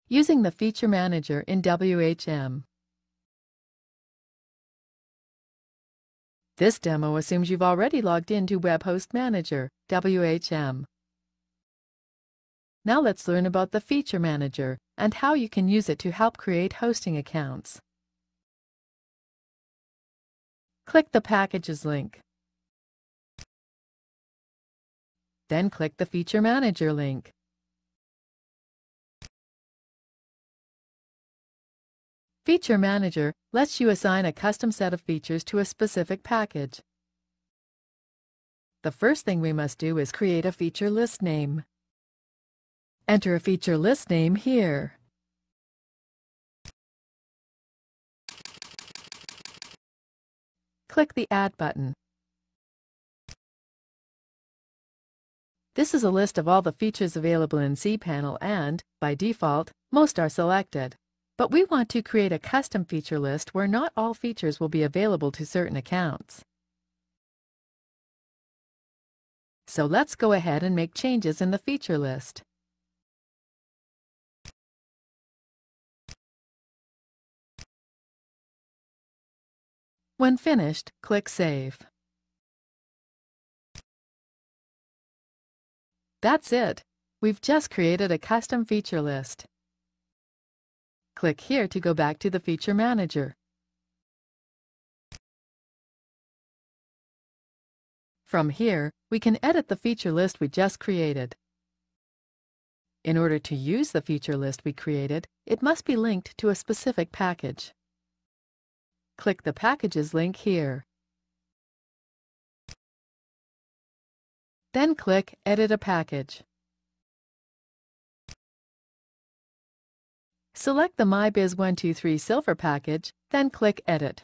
Using the Feature Manager in WHM. This demo assumes you've already logged into WebHost Manager, WHM. Now let's learn about the Feature Manager and how you can use it to help create hosting accounts. Click the Packages link. Then click the Feature Manager link. Feature Manager lets you assign a custom set of features to a specific package. The first thing we must do is create a feature list name. Enter a feature list name here. Click the Add button. This is a list of all the features available in cPanel and, by default, most are selected. But we want to create a custom feature list where not all features will be available to certain accounts. So let's go ahead and make changes in the feature list. When finished, click Save. That's it. We've just created a custom feature list. Click here to go back to the Feature Manager. From here, we can edit the feature list we just created. In order to use the feature list we created, it must be linked to a specific package. Click the Packages link here. Then click Edit a Package. Select the MyBiz123 Silver package, then click Edit.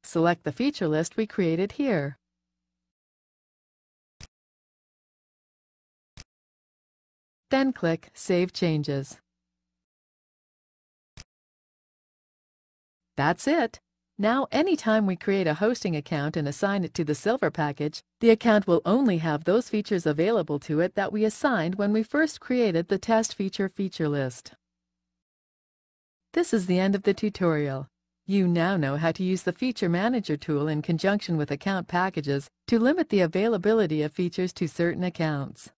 Select the feature list we created here. Then click Save Changes. That's it! Now, anytime we create a hosting account and assign it to the Silver package, the account will only have those features available to it that we assigned when we first created the test feature list. This is the end of the tutorial. You now know how to use the Feature Manager tool in conjunction with account packages to limit the availability of features to certain accounts.